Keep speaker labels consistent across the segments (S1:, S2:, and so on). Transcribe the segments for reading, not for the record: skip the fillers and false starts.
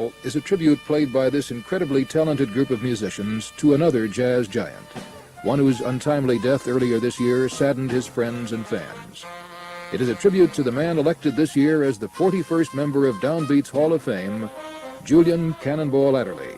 S1: Now is a tribute played by this incredibly talented group of musicians to another jazz giant, one whose untimely death earlier this year saddened his friends and fans. It is a tribute to the man elected this year as the 41st member of DownBeat's Hall of Fame, Julian Cannonball Adderley.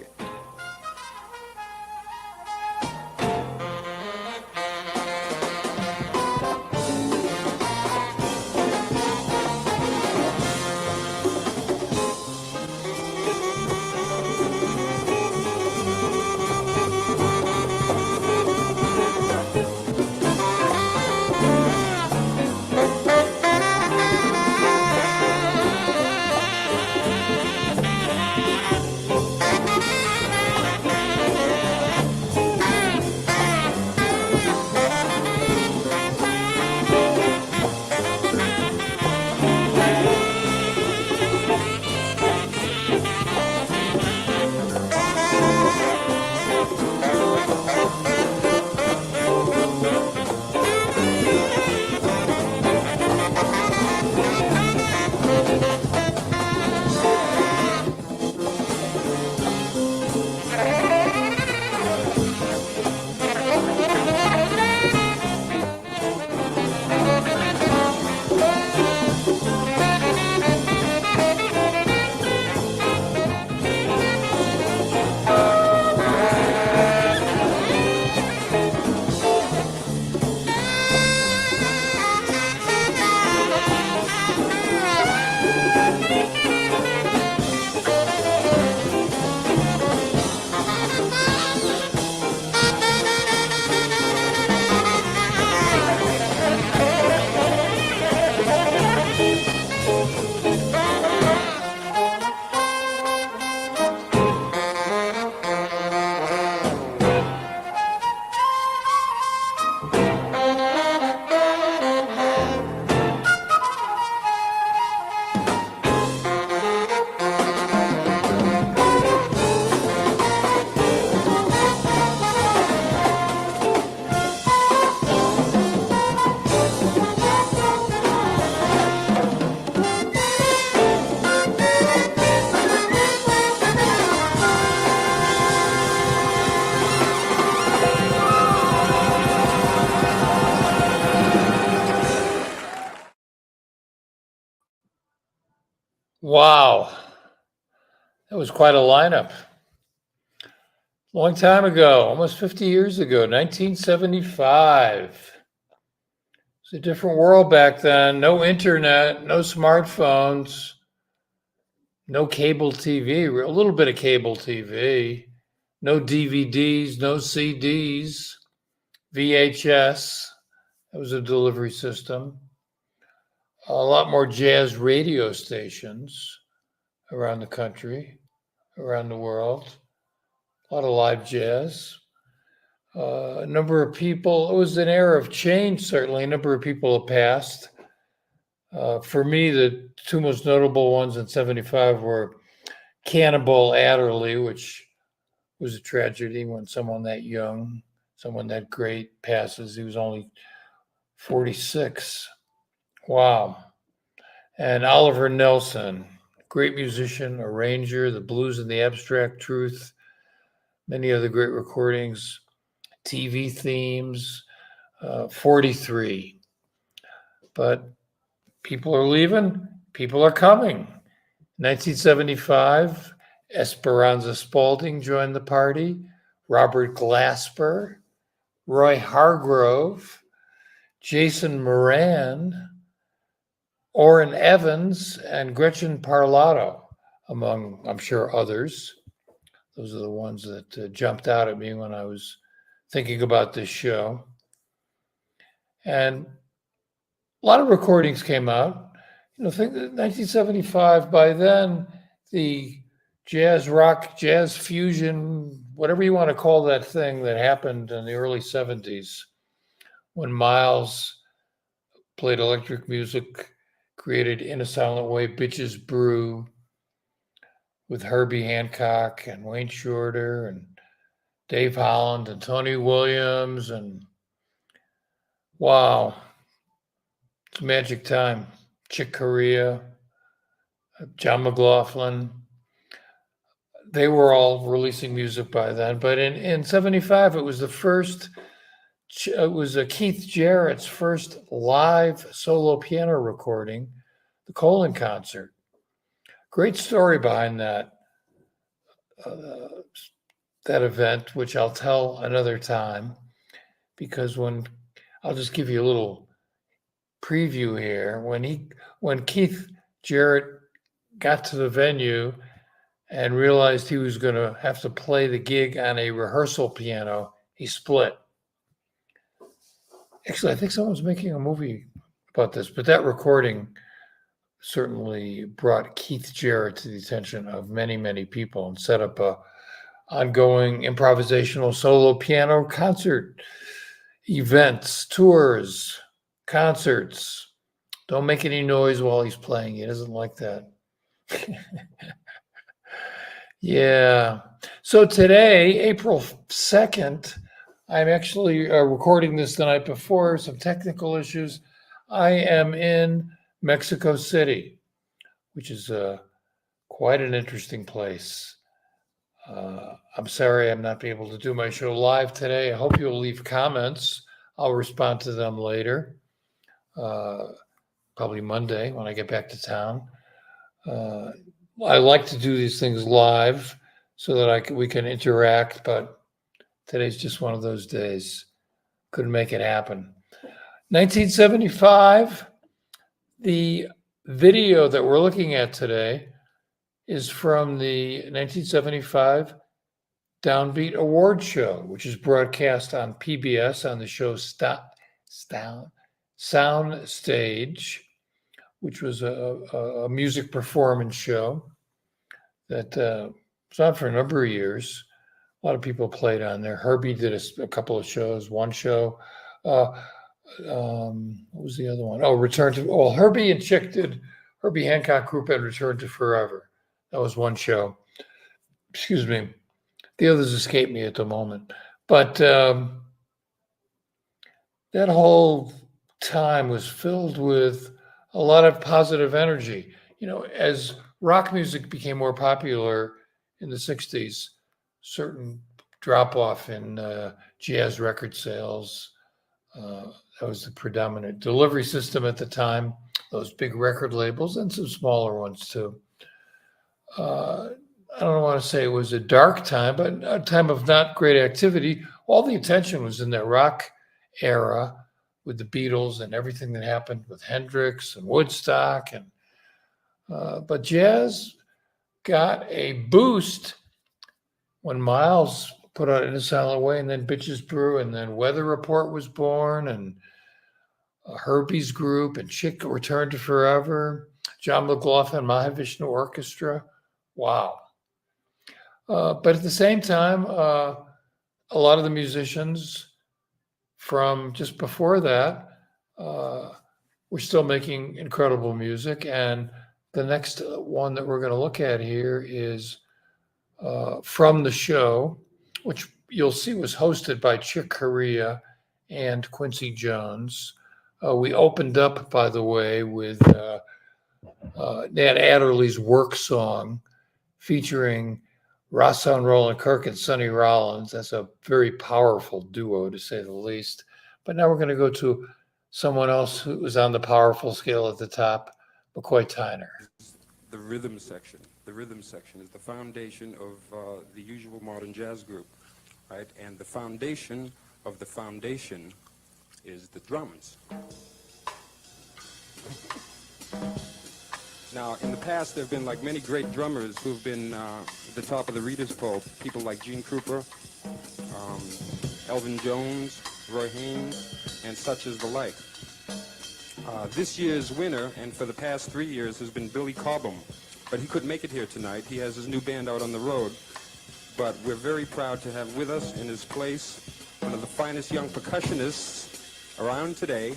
S2: Wow, that was quite a lineup. Long time ago, almost 50 years ago, 1975. It was a different world back then. No internet, no smartphones, no cable TV, a little bit of cable TV, no DVDs, no CDs, VHS. That was a delivery system. A lot more jazz radio stations around the country, around the world. A lot of live jazz. A number of people, it was an era of change, certainly. A number of people have passed. For me, the two most notable ones in 75 were Cannonball Adderley, which was a tragedy when someone that young, someone that great passes. He was only 46. Wow. And Oliver Nelson, great musician, arranger, the blues and the abstract truth, many other great recordings, TV themes, 43. But people are leaving, people are coming. 1975, Esperanza Spalding joined the party, Robert Glasper, Roy Hargrove, Jason Moran, Orrin Evans, and Gretchen Parlato, among, I'm sure, others. Those are the ones that jumped out at me when I was thinking about this show. And a lot of recordings came out. Think that 1975, by then, the jazz rock, jazz fusion, whatever you want to call that thing that happened in the early 70s, when Miles played electric music, created In a Silent Way, Bitches Brew, with Herbie Hancock and Wayne Shorter and Dave Holland and Tony Williams. And wow, it's a magic time. Chick Corea, John McLaughlin. they were all releasing music by then. But in 75, it was Keith Jarrett's first live solo piano recording, the Colon Concert. Great story behind that event, which I'll tell another time, because I'll just give you a little preview here. When Keith Jarrett got to the venue and realized he was going to have to play the gig on a rehearsal piano, he split. Actually, I think someone's making a movie about this, but that recording certainly brought Keith Jarrett to the attention of many, many people and set up a ongoing improvisational solo piano concert events, tours, concerts. Don't make any noise while he's playing. He doesn't like that. Yeah. So today, April 2nd, I'm actually recording this the night before, some technical issues. I am in Mexico City, which is quite an interesting place. I'm sorry I'm not able to do my show live today. I hope you'll leave comments. I'll respond to them later, probably Monday when I get back to town. I like to do these things live so that we can interact, but today's just one of those days. Couldn't make it happen. 1975, the video that we're looking at today is from the 1975 DownBeat Awards Show, which is broadcast on PBS on the show Sound Stage, which was a music performance show that was on for a number of years. A lot of people played on there. Herbie did a couple of shows, one show. What was the other one? Herbie and Chick did Herbie Hancock Group and Return to Forever. That was one show. Excuse me. The others escape me at the moment. But that whole time was filled with a lot of positive energy. You know, as rock music became more popular in the 60s, certain drop-off in jazz record sales. That was the predominant delivery system at the time, those big record labels and some smaller ones too. I don't want to say it was a dark time, but a time of not great activity. All the attention was in that rock era with the Beatles and everything that happened with Hendrix and Woodstock. But jazz got a boost when Miles put out In a Silent Way, and then Bitches Brew, and then Weather Report was born, and Herbie's group, and Chick Returned to Forever, John McLaughlin, Mahavishnu Orchestra. Wow. But at the same time, a lot of the musicians from just before that were still making incredible music. And the next one that we're going to look at here is from the show, which you'll see was hosted by Chick Corea and Quincy Jones. We opened up, by the way, with Nat Adderley's Work Song featuring Rahsaan, Roland, Kirk, and Sonny Rollins. That's a very powerful duo, to say the least. But now we're going to go to someone else who was on the powerful scale at the top, McCoy Tyner.
S3: The rhythm section. The rhythm section is the foundation of the usual modern jazz group, right? And the foundation of the foundation is the drums. Now, in the past, there have been like many great drummers who've been at the top of the reader's poll. People like Gene Krupa, Elvin Jones, Roy Haynes, and such as the like. This year's winner, and for the past 3 years, has been Billy Cobham. But he couldn't make it here tonight. He has his new band out on the road. But we're very proud to have with us in his place one of the finest young percussionists around today,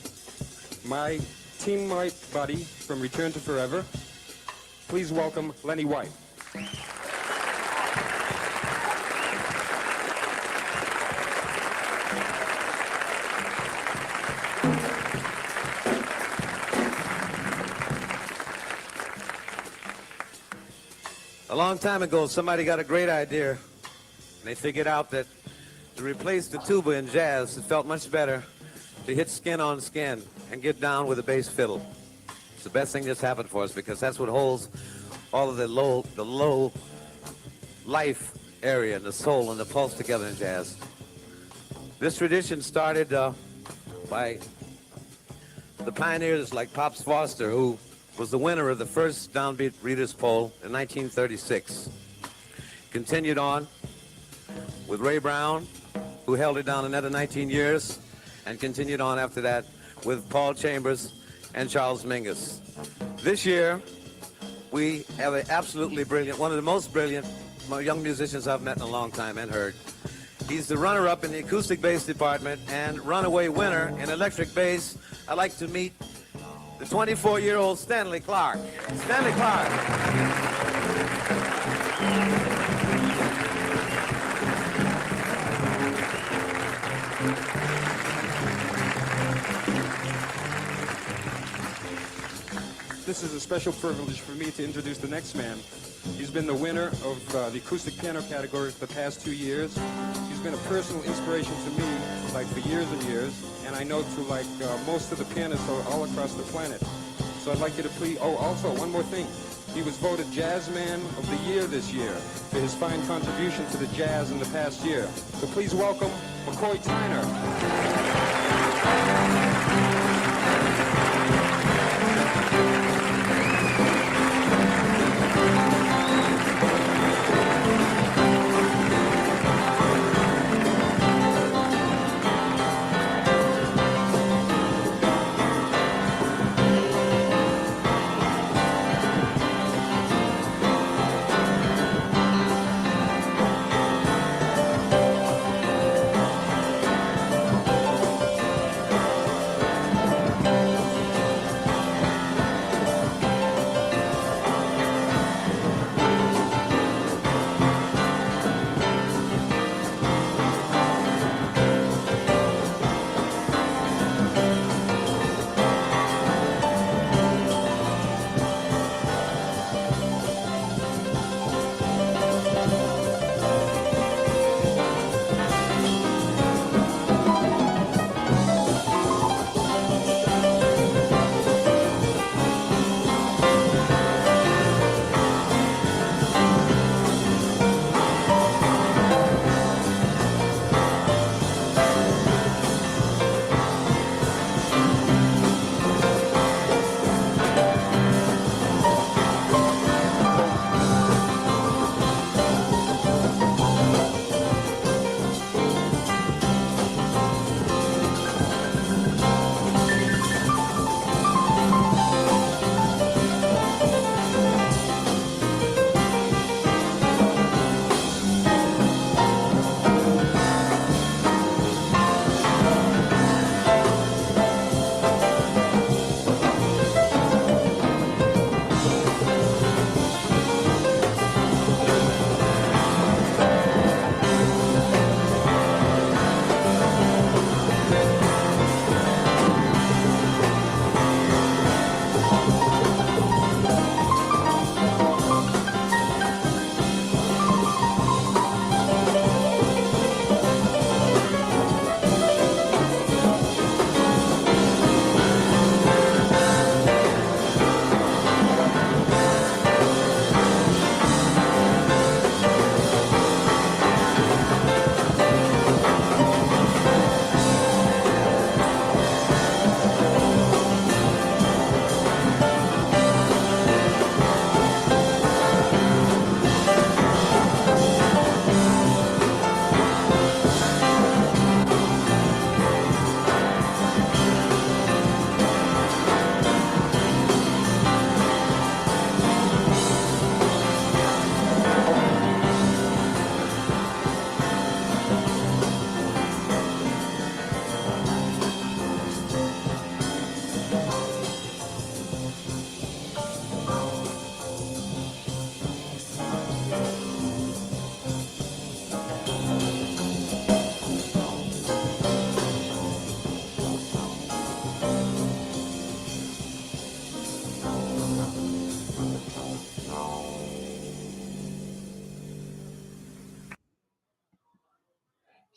S3: my teammate buddy from Return to Forever. Please welcome Lenny White.
S4: long time ago, somebody got a great idea. And they figured out that to replace the tuba in jazz, it felt much better to hit skin on skin and get down with a bass fiddle. It's the best thing that's happened for us because that's what holds all of the low life area and the soul and the pulse together in jazz. This tradition started by the pioneers like Pops Foster, who was the winner of the first Downbeat Readers Poll in 1936. Continued on with Ray Brown, who held it down another 19 years, and continued on after that with Paul Chambers and Charles Mingus. This year, we have an absolutely brilliant, one of the most brilliant young musicians I've met in a long time and heard. He's the runner-up in the acoustic bass department and runaway winner in electric bass. I'd like to meet the 24-year-old Stanley Clarke. Stanley Clarke.
S3: This is a special privilege for me to introduce the next man. He's been the winner of the acoustic piano category for the past 2 years. He's been a personal inspiration to me, like, for years and years, and I know to, like, most of the pianists all across the planet. So I'd like you to please, oh, also, one more thing. He was voted Jazz Man of the Year this year for his fine contribution to the jazz in the past year. So please welcome McCoy Tyner.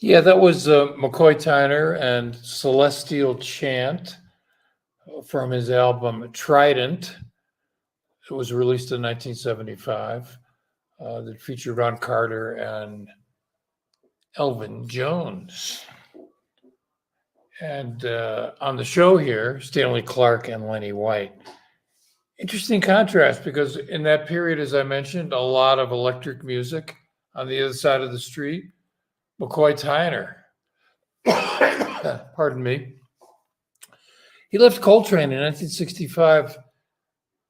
S2: Yeah, that was McCoy Tyner and Celestial Chant from his album Trident. It was released in 1975. That featured Ron Carter and Elvin Jones. And on the show here, Stanley Clarke and Lenny White. Interesting contrast, because in that period, as I mentioned, a lot of electric music. On the other side of the street, McCoy Tyner. Pardon me. He left Coltrane in 1965.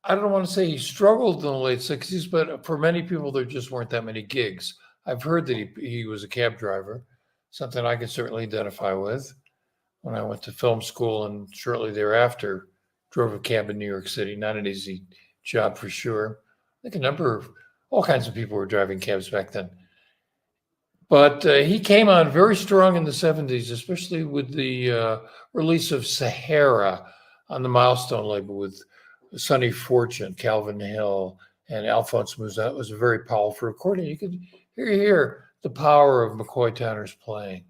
S2: I don't want to say he struggled in the late 60s, but for many people, there just weren't that many gigs. I've heard that he was a cab driver, something I could certainly identify with. When I went to film school and shortly thereafter drove a cab in New York City, not an easy job for sure. I think all kinds of people were driving cabs back then. But he came on very strong in the 70s, especially with the release of Sahara on the Milestone label with Sonny Fortune, Calvin Hill, and Alphonse Musa. It was a very powerful recording. You could hear the power of McCoy Tyner's playing.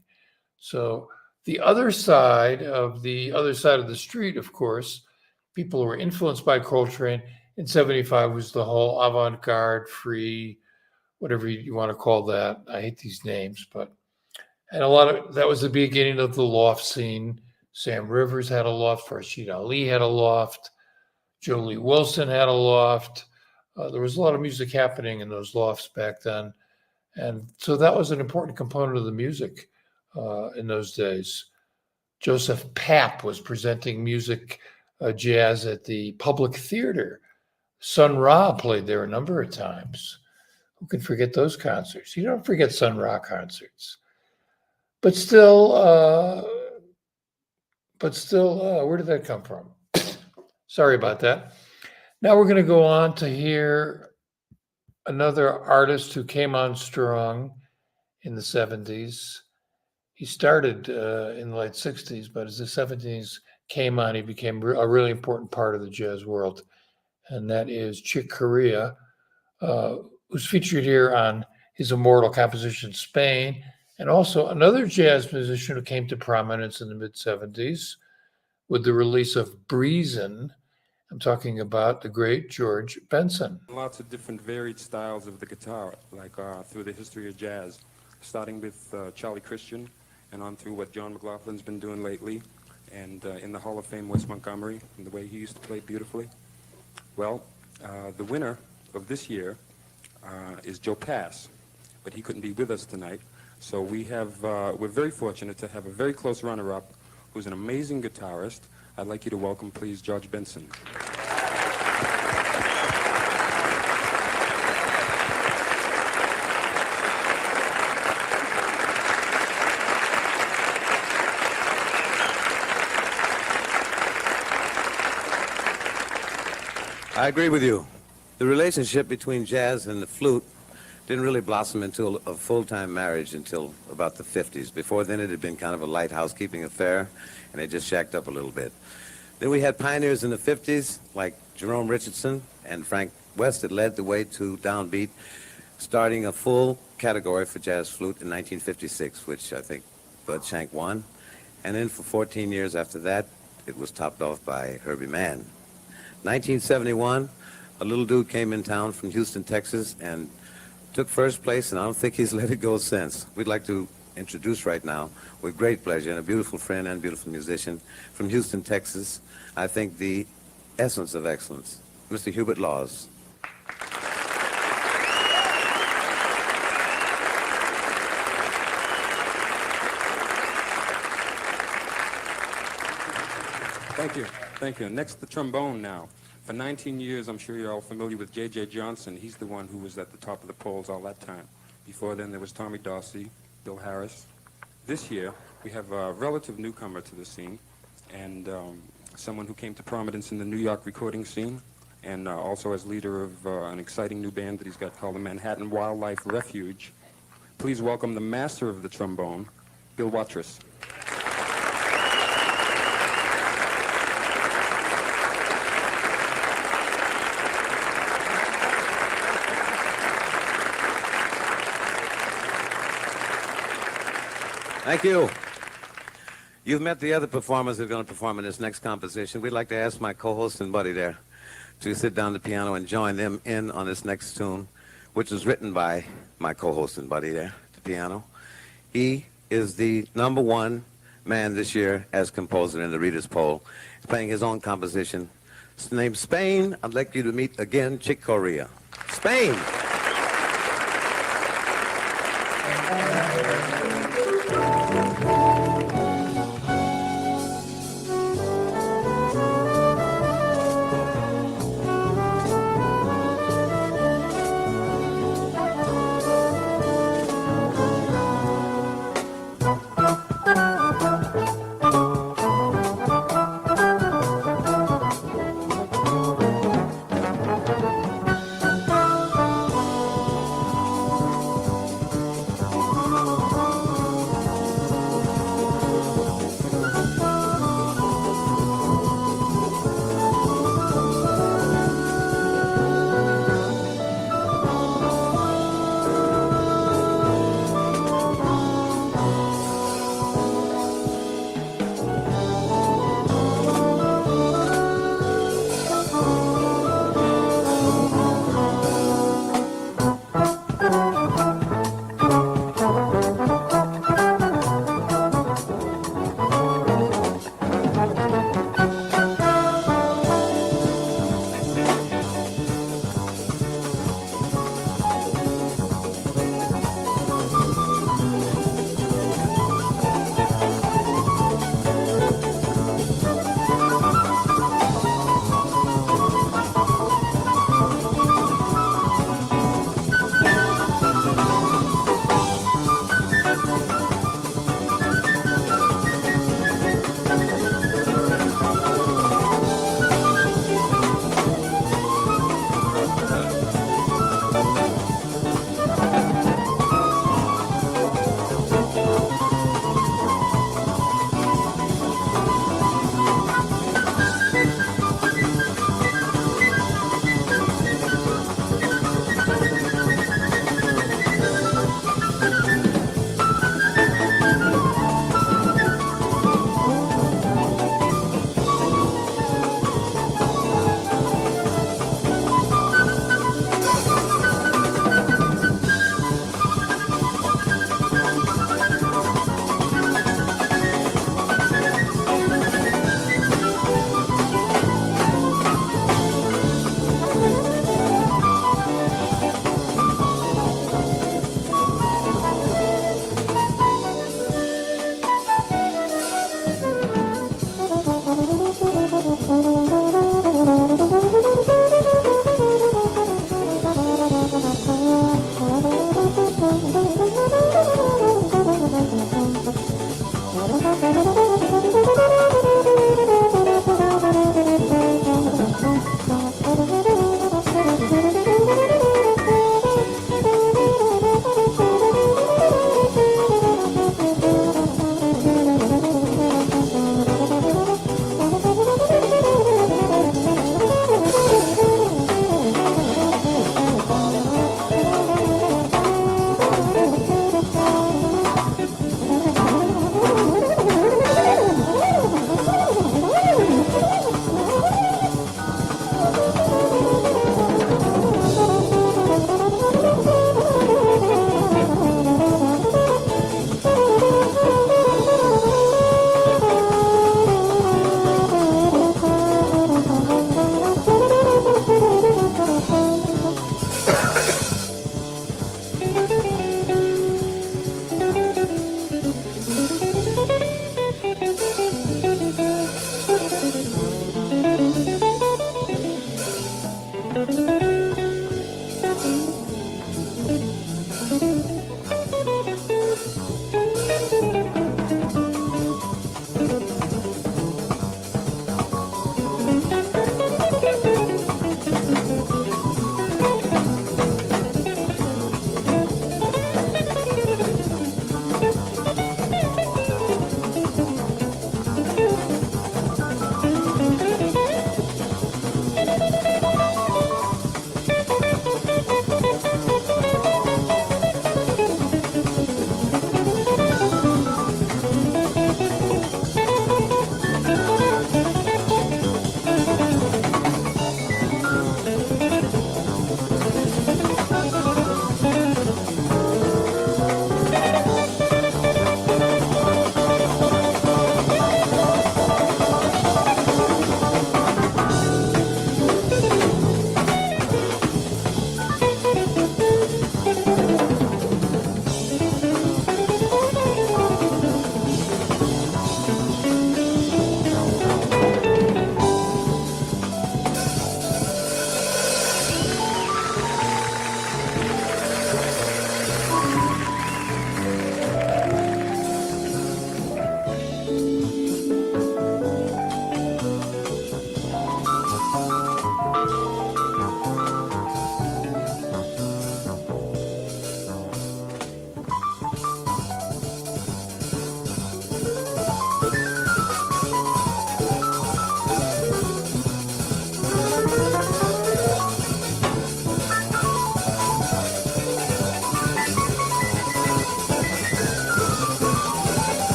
S2: So the other side of the street, of course, people who were influenced by Coltrane in 75 was the whole avant-garde, free, whatever you want to call that. I hate these names, and that was the beginning of the loft scene. Sam Rivers had a loft, Rashid Ali had a loft, Jolie Wilson had a loft. There was a lot of music happening in those lofts back then. And so that was an important component of the music in those days. Joseph Papp was presenting music, jazz at the Public Theater. Sun Ra played there a number of times. Who can forget those concerts? You don't forget Sun Ra concerts. But still, where did that come from? Sorry about that. Now we're going to go on to hear another artist who came on strong in the 70s. He started in the late 60s, but as the 70s came on, he became a really important part of the jazz world. And that is Chick Corea, who's featured here on his immortal composition, Spain, and also another jazz musician who came to prominence in the mid-70s with the release of Breezin'. I'm talking about the great George Benson.
S3: Lots of different varied styles of the guitar, like through the history of jazz, starting with Charlie Christian and on through what John McLaughlin's been doing lately, and in the Hall of Fame, Wes Montgomery, and the way he used to play beautifully. Well, the winner of this year is Joe Pass, but he couldn't be with us tonight. So we're very fortunate to have a very close runner-up who's an amazing guitarist. I'd like you to welcome, please, George Benson.
S4: I agree with you. The relationship between jazz and the flute didn't really blossom into a full-time marriage until about the 50s. Before then, it had been kind of a light housekeeping affair, and it just shacked up a little bit. Then we had pioneers in the 50s, like Jerome Richardson and Frank West, that led the way to Downbeat, starting a full category for jazz flute in 1956, which I think Bud Shank won. And then for 14 years after that, it was topped off by Herbie Mann. 1971, a little dude came in town from Houston, Texas, and took first place, and I don't think he's let it go since. We'd like to introduce right now, with great pleasure, and a beautiful friend and beautiful musician from Houston, Texas, I think the essence of excellence, Mr. Hubert Laws.
S3: Thank you. Next, the trombone now. For 19 years, I'm sure you're all familiar with J.J. Johnson. He's the one who was at the top of the polls all that time. Before then, there was Tommy Dorsey, Bill Harris. This year, we have a relative newcomer to the scene, and someone who came to prominence in the New York recording scene, and also as leader of an exciting new band that he's got called the Manhattan Wildlife Refuge. Please welcome the master of the trombone, Bill Watrous.
S4: Thank you. You've met the other performers that are going to perform in this next composition. We'd like to ask my co-host and buddy there to sit down at the piano and join them in on this next tune, which was written by my co-host and buddy there at the piano. He is the #1 man this year as composer in the Reader's Poll. He's playing his own composition. It's named Spain. I'd like you to meet again Chick Corea. Spain.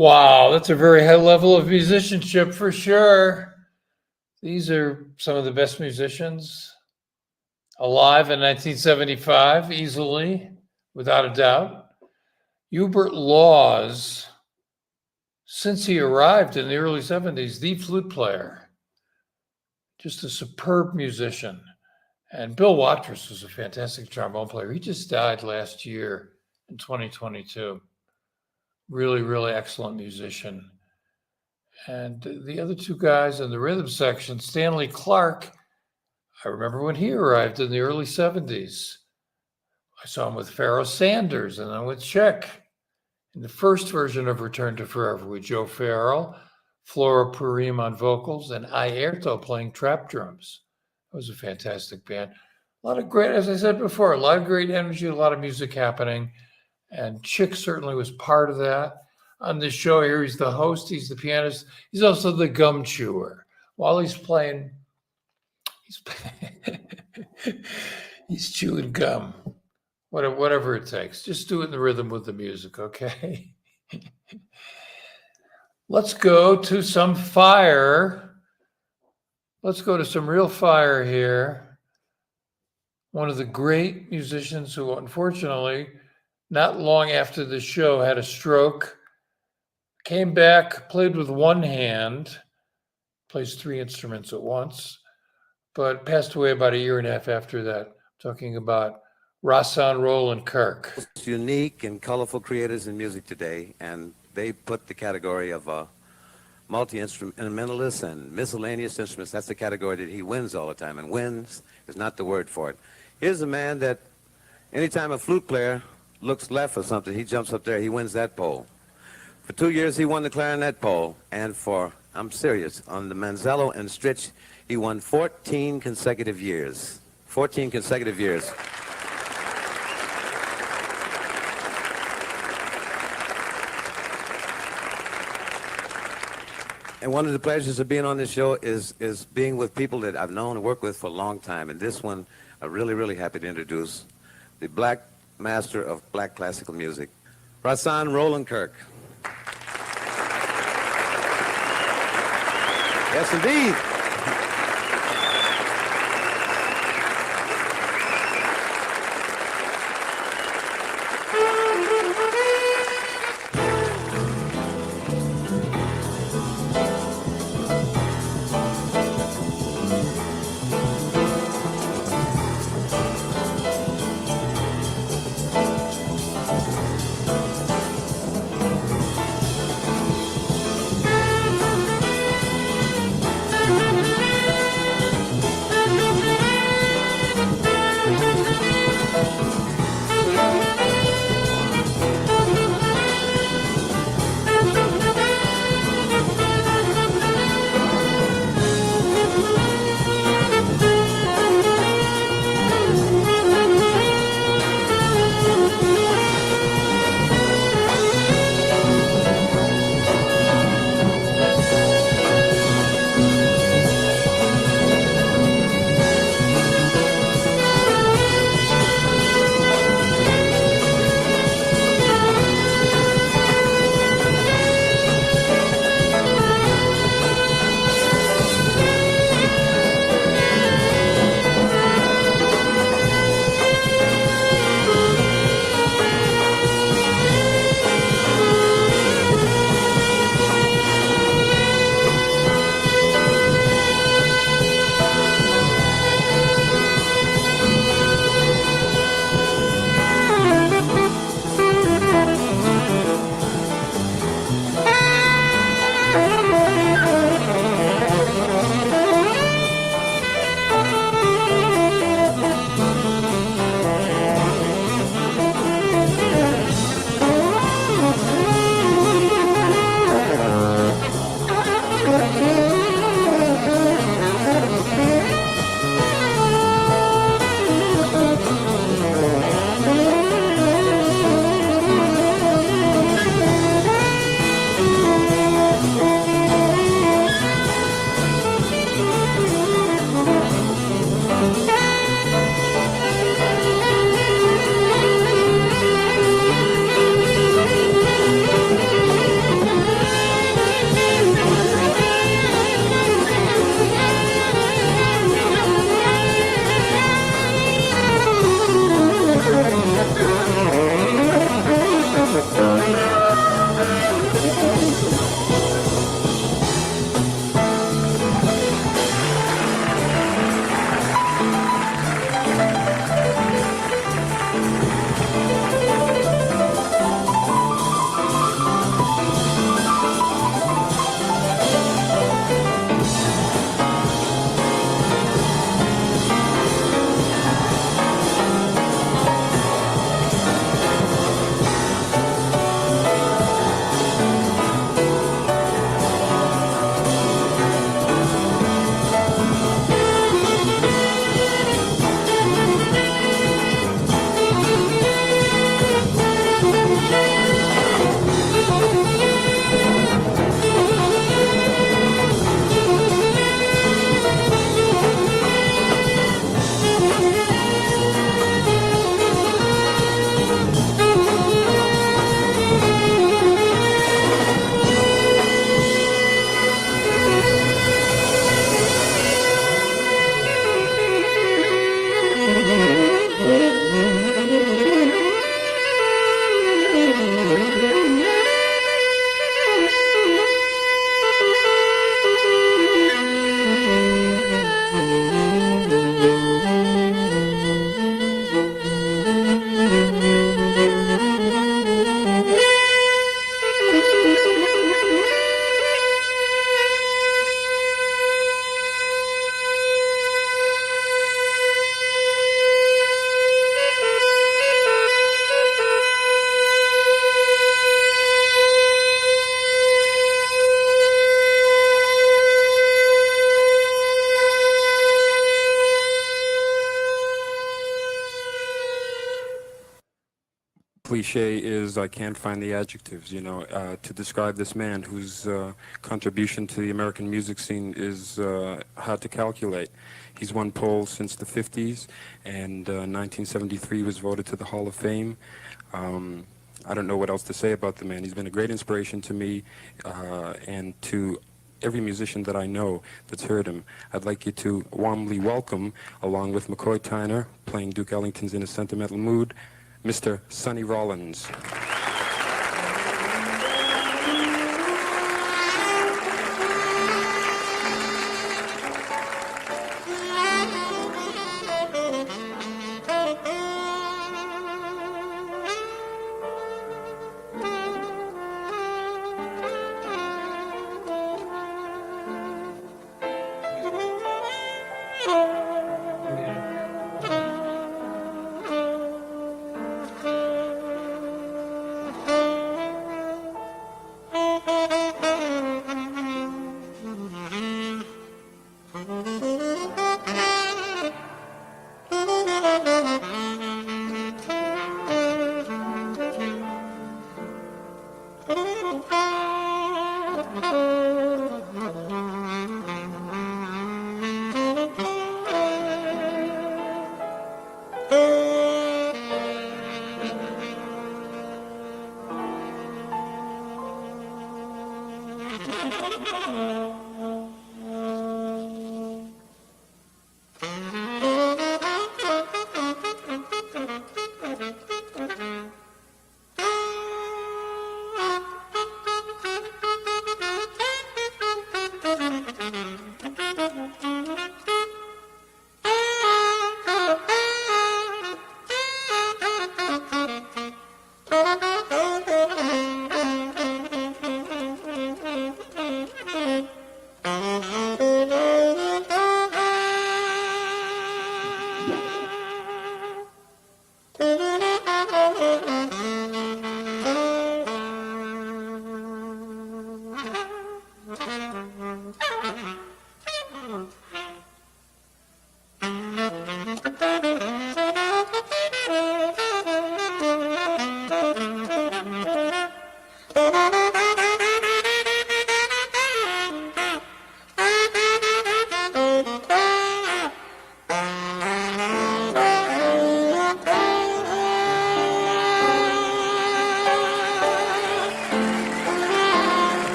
S2: Wow, that's a very high level of musicianship for sure. These are some of the best musicians alive in 1975, easily, without a doubt. Hubert Laws, since he arrived in the early 70s, the flute player, just a superb musician. And Bill Watrous was a fantastic trombone player. He just died last year in 2022. Really, really excellent musician. And the other two guys in the rhythm section, Stanley Clarke, I remember when he arrived in the early 70s. I saw him with Pharoah Sanders and then with Chick in the first version of Return to Forever with Joe Farrell, Flora Purim on vocals, and Airto playing trap drums. It was a fantastic band. A lot of great, as I said before, a lot of great energy, a lot of music happening. And Chick certainly was part of that. On this show here, he's the host, he's the pianist, he's also the gum chewer. While he's playing, he's chewing gum. Whatever it takes. Just do it in the rhythm with the music, okay? Let's go to some fire. Let's go to some real fire here. One of the great musicians who, unfortunately, not long after the show, had a stroke, came back, played with one hand, plays three instruments at once, but passed away about a year and a half after that. I'm talking about Rahsaan Roland Kirk.
S4: It's unique and colorful creators in music today, and they put the category of multi-instrumentalists and miscellaneous instruments. That's the category that he wins all the time, and wins is not the word for it. Here's a man that anytime a flute player looks left or something, he jumps up there, he wins that pole. For 2 years, he won the clarinet pole, and I'm serious, on the Manzello and Stritch, he won 14 consecutive years. 14 consecutive years. And one of the pleasures of being on this show is being with people that I've known and worked with for a long time. And this one, I'm really, really happy to introduce the black master of black classical music, Rahsaan Roland Kirk. Yes, indeed.
S3: cliche is I can't find the adjectives, you know, to describe this man whose contribution to the American music scene is hard to calculate. He's won polls since the 50s, and 1973 was voted to the Hall of Fame. I don't know what else to say about the man. He's been a great inspiration to me and to every musician that I know that's heard him. I'd like you to warmly welcome, along with McCoy Tyner, playing Duke Ellington's In a Sentimental Mood, Mr. Sonny Rollins.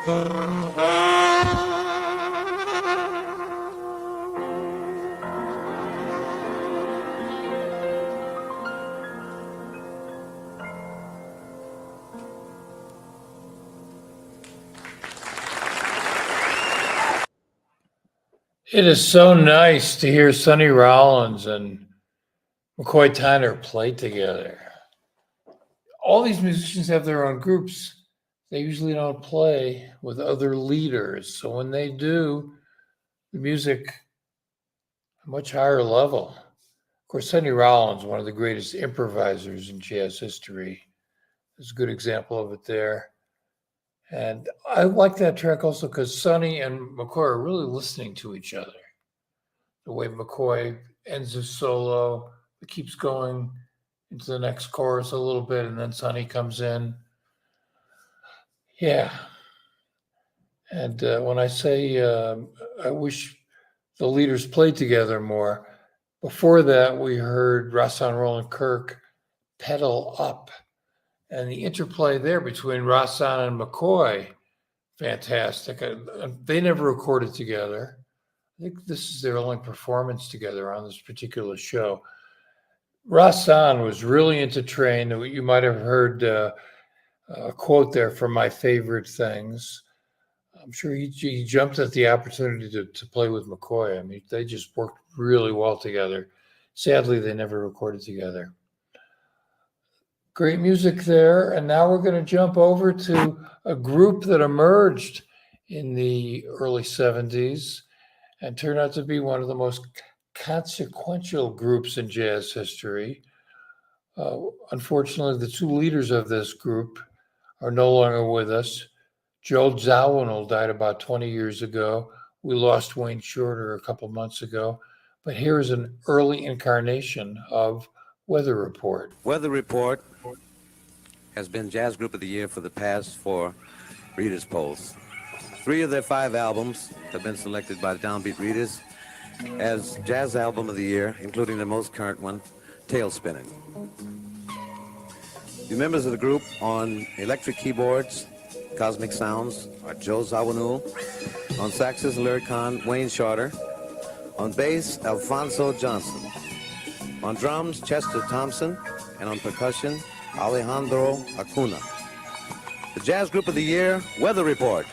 S2: It is so nice to hear Sonny Rollins and McCoy Tyner play together. All these musicians have their own groups. They usually don't play with other leaders. So when they do, the music a much higher level. Of course, Sonny Rollins, one of the greatest improvisers in jazz history. There's a good example of it there. And I like that track also because Sonny and McCoy are really listening to each other. The way McCoy ends his solo, it keeps going into the next chorus a little bit, and then Sonny comes in. Yeah. And when I say I wish the leaders played together more, before that we heard Rahsaan, Roland, Kirk pedal up. And the interplay there between Rahsaan and McCoy, fantastic. They never recorded together. I think this is their only performance together on this particular show. Rahsaan was really into Train. You might have heard a quote there from My Favorite Things. I'm sure he jumped at the opportunity to play with McCoy. I mean, they just worked really well together. Sadly, they never recorded together. Great music there. And now we're going to jump over to a group that emerged in the early 70s and turned out to be one of the most consequential groups in jazz history. Unfortunately, the two leaders of this group are no longer with us. Joe Zawinul died about 20 years ago. We lost Wayne Shorter a couple months ago. But here is an early incarnation of Weather Report.
S4: Weather Report has been Jazz Group of the Year for the past 4 readers' polls. 3 of their 5 albums have been selected by the Downbeat readers as Jazz Album of the Year, including the most current one, Tail Spinnin. The members of the group on electric keyboards, Cosmic Sounds, are Joe Zawinul. On saxes, Lyricon, Wayne Shorter. On bass, Alfonso Johnson. On drums, Chester Thompson. And on percussion, Alejandro Acuna. The Jazz Group of the Year, Weather Report.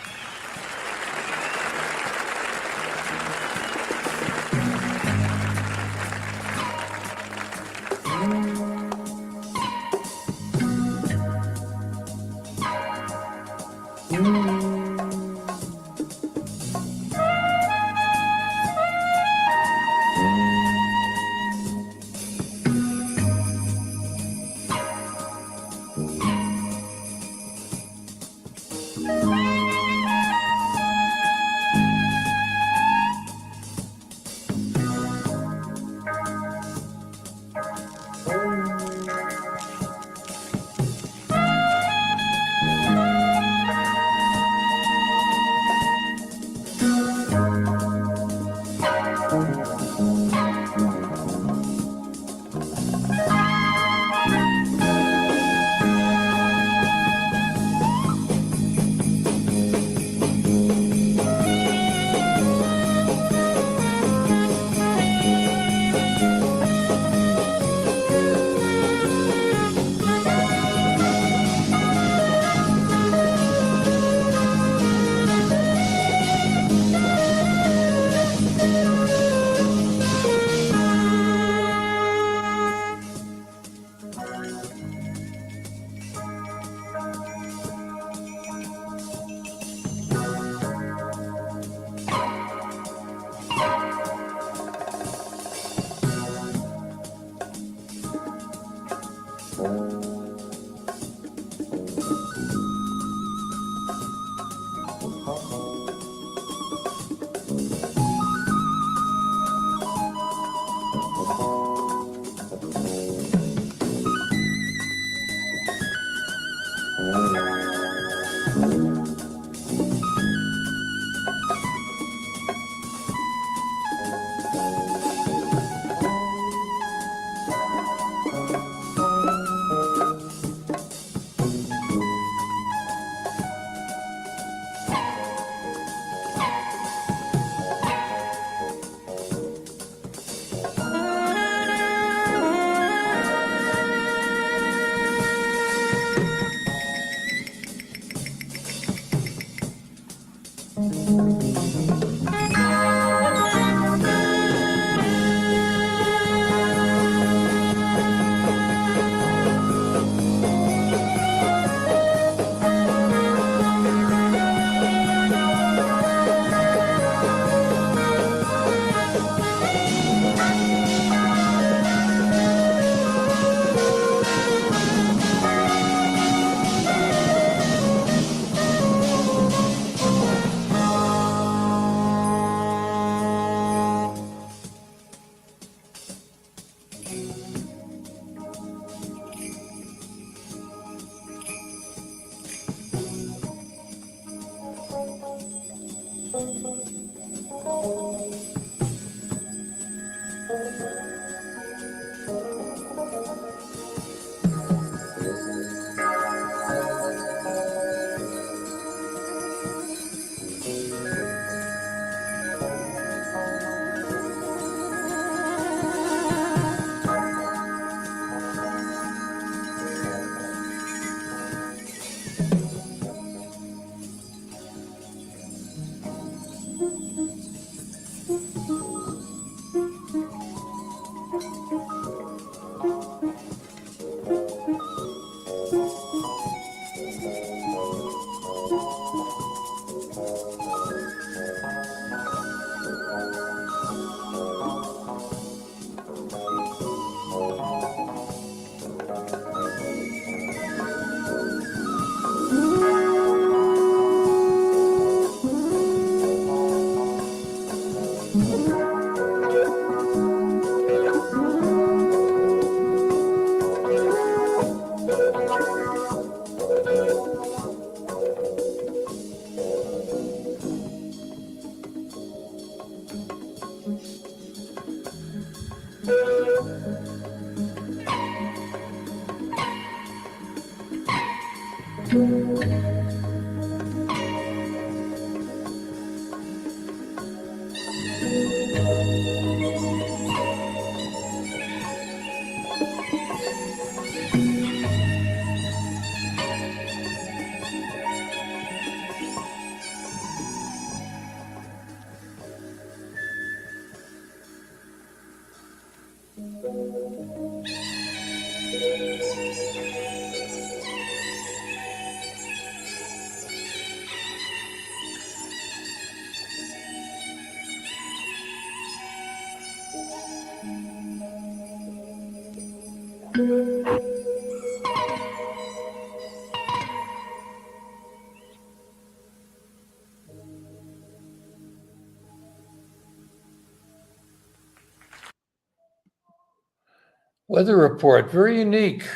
S2: Weather report, very unique,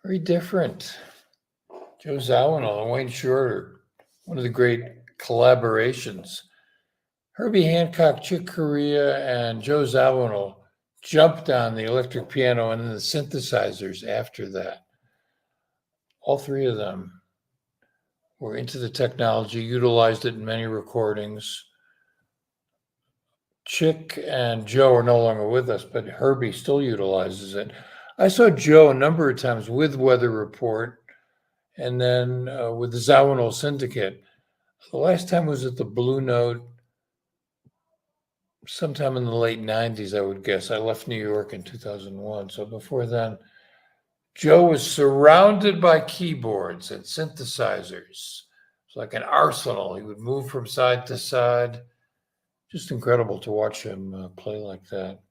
S2: very different. Joe Zawinul and Wayne Shorter, one of the great collaborations. Herbie Hancock, Chick Corea, and Joe Zawinul jumped on the electric piano and then the synthesizers after that. All three of them were into the technology, utilized it in many recordings. Chick and Joe are no longer with us, but Herbie still utilizes it. I saw Joe a number of times with Weather Report and then with the Zawinul Syndicate. The last time was at the Blue Note sometime in the late 90s, I would guess. I left New York in 2001. So before then, Joe was surrounded by keyboards and synthesizers. It's like an arsenal. He would move from side to side. Just incredible to watch him play like that.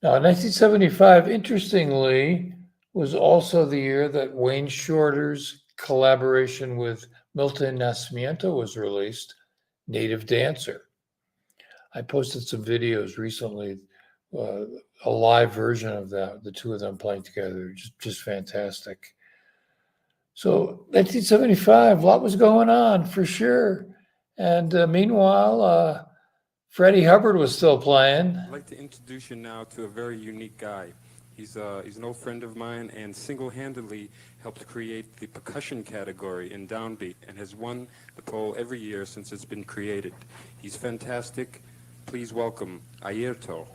S2: Now, in 1975, interestingly, was also the year that Wayne Shorter's collaboration with Milton Nascimento was released, Native Dancer. I posted some videos recently, a live version of that, the two of them playing together, just fantastic. So 1975, a lot was going on for sure. And meanwhile, Freddie Hubbard was still playing.
S3: I'd like to introduce you now to a very unique guy. He's an old friend of mine and single-handedly helped create the percussion category in Downbeat and has won the poll every year since it's been created. He's fantastic. Please welcome Airto.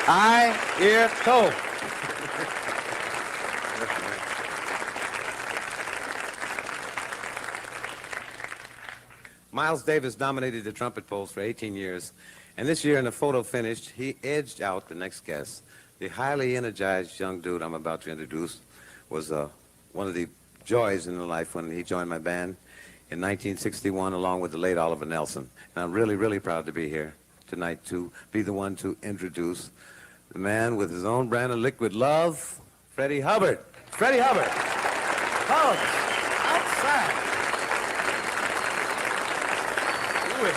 S4: Airto. Miles Davis dominated the trumpet polls for 18 years, and this year in the photo finish, he edged out the next guest. The highly energized young dude I'm about to introduce was one of the joys in the life when he joined my band in 1961 along with the late Oliver Nelson. And I'm really, really proud to be here tonight to be the one to introduce the man with his own brand of liquid love, Freddie Hubbard. Freddie Hubbard. Hubbard. Outside. Do it.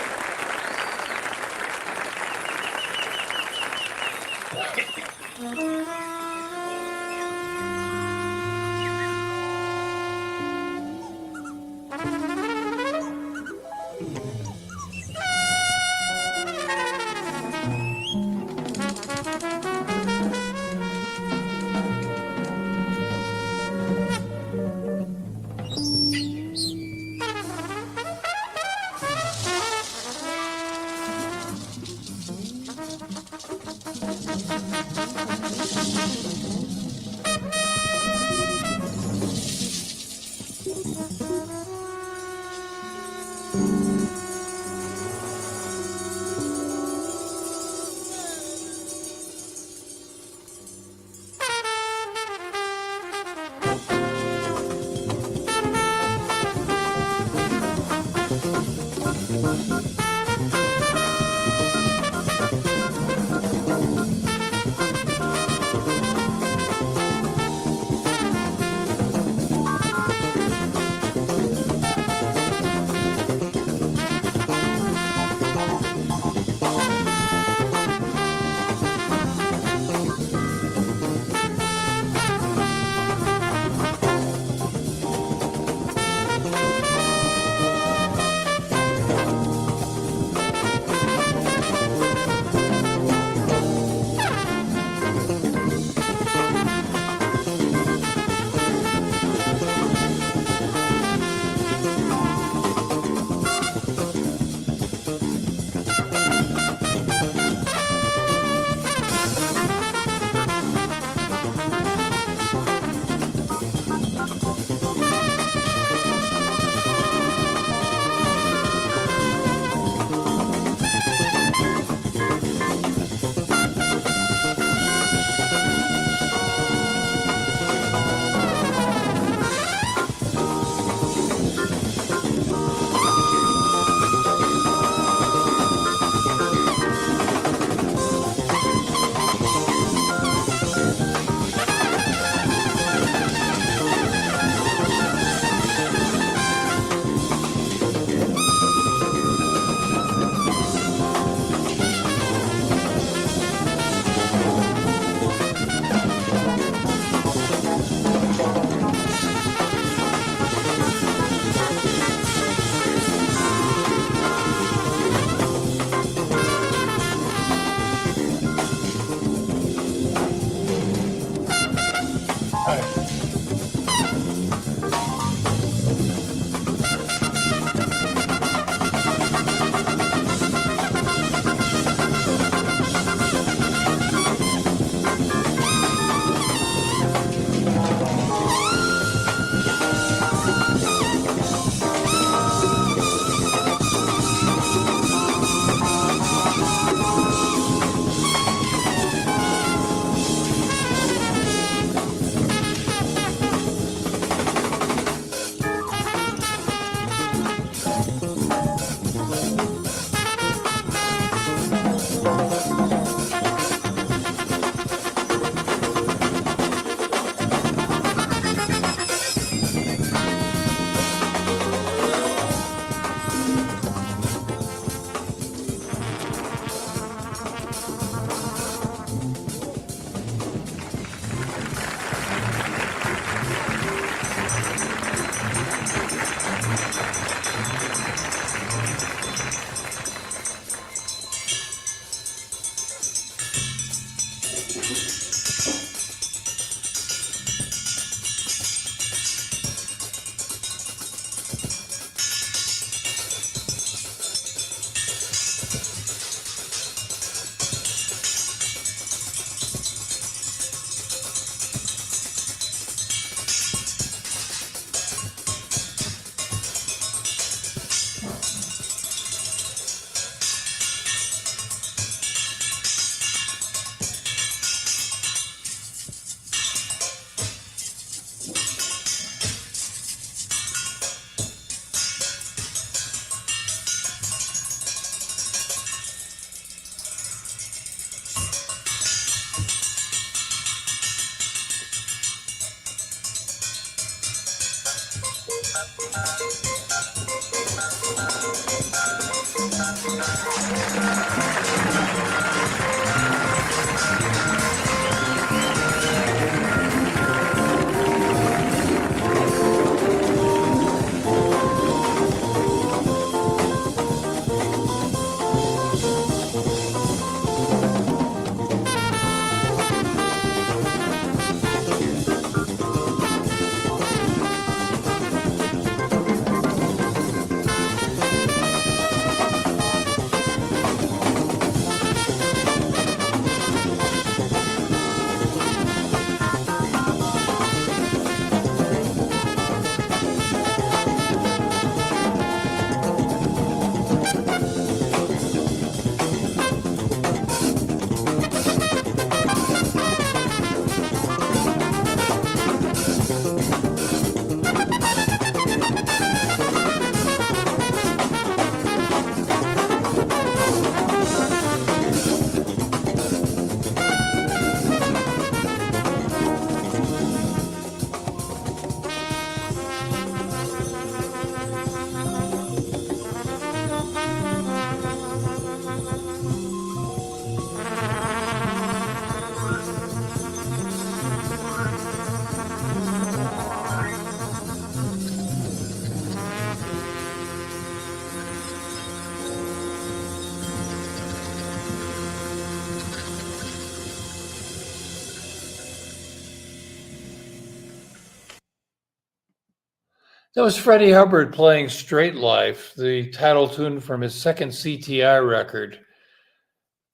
S2: That was Freddie Hubbard playing Straight Life, the title tune from his second CTI record.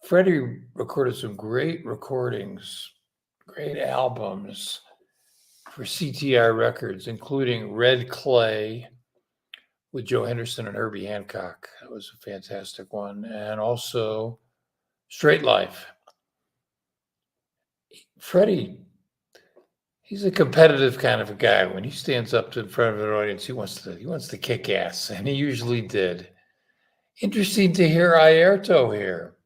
S2: Freddie recorded some great recordings, great albums for CTI Records, including Red Clay with Joe Henderson and Herbie Hancock. That was a fantastic one. And also Straight Life. Freddie, he's a competitive kind of a guy. When he stands up in front of an audience, he wants to kick ass, and he usually did. Interesting to hear Airto here.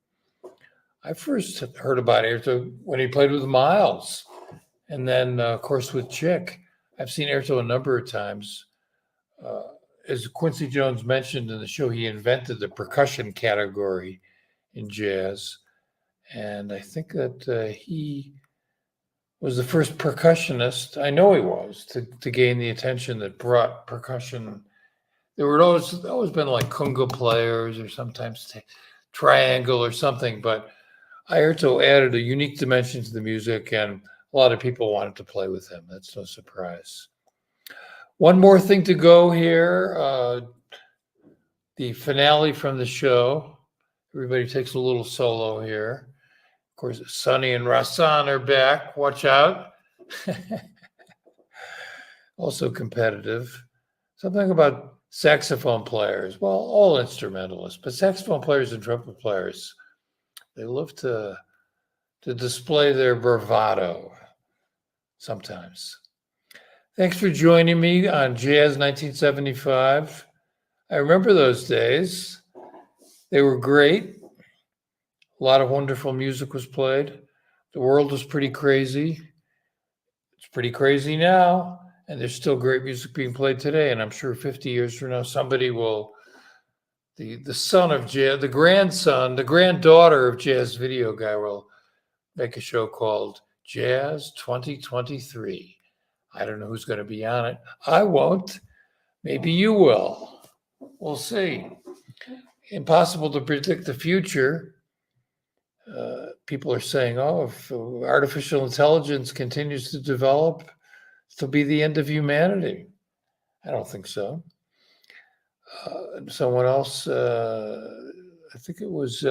S2: I first heard about Airto when he played with Miles, and then, of course, with Chick. I've seen Airto a number of times. As Quincy Jones mentioned in the show, he invented the percussion category in jazz, and I think that he was the first percussionist, I know he was, to gain the attention that brought percussion. There were always been like conga players or sometimes triangle or something, but Airto added a unique dimension to the music, and a lot of people wanted to play with him. That's no surprise. One more thing to go here, the finale from the show. Everybody takes a little solo here. Of course, Sonny and Rahsaan are back. Watch out. Also competitive. Something about saxophone players. Well, all instrumentalists, but saxophone players and trumpet players, they love to display their bravado sometimes. Thanks for joining me on Jazz 1975. I remember those days. They were great. A lot of wonderful music was played. The world was pretty crazy. It's pretty crazy now, and there's still great music being played today. And I'm sure 50 years from now, somebody will, the son of jazz, the granddaughter of Jazz Video Guy will make a show called Jazz 2023. I don't know who's going to be on it. I won't. Maybe you will. We'll see. Impossible to predict the future. People are saying, if artificial intelligence continues to develop, it'll be the end of humanity. I don't think so. Someone else, I think it was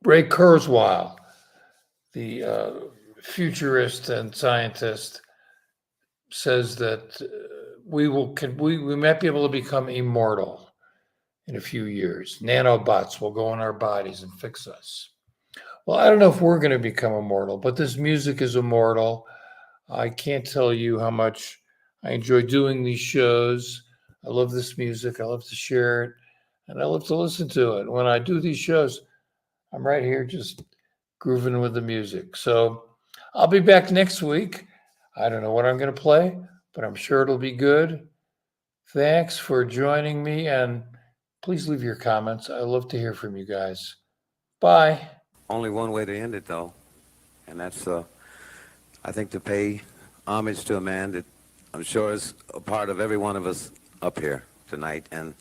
S2: Ray Kurzweil, the futurist and scientist, says that we might be able to become immortal in a few years. Nanobots will go in our bodies and fix us. Well, I don't know if we're going to become immortal, but this music is immortal. I can't tell you how much I enjoy doing these shows. I love this music. I love to share it, and I love to listen to it. When I do these shows, I'm right here just grooving with the music. So I'll be back next week. I don't know what I'm going to play. but I'm sure it'll be good. Thanks for joining me, and please leave your comments. I love to hear from you guys. Bye.
S4: Only one way to end it, though, and that's, I think, to pay homage to a man that I'm sure is a part of every one of us up here tonight, and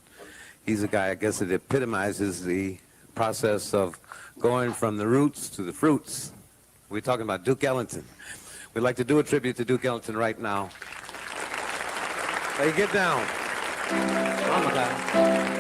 S4: he's a guy, I guess, that epitomizes the process of going from the roots to the fruits. We're talking about Duke Ellington. We'd like to do a tribute to Duke Ellington right now. Hey, get down. Come on, my guy.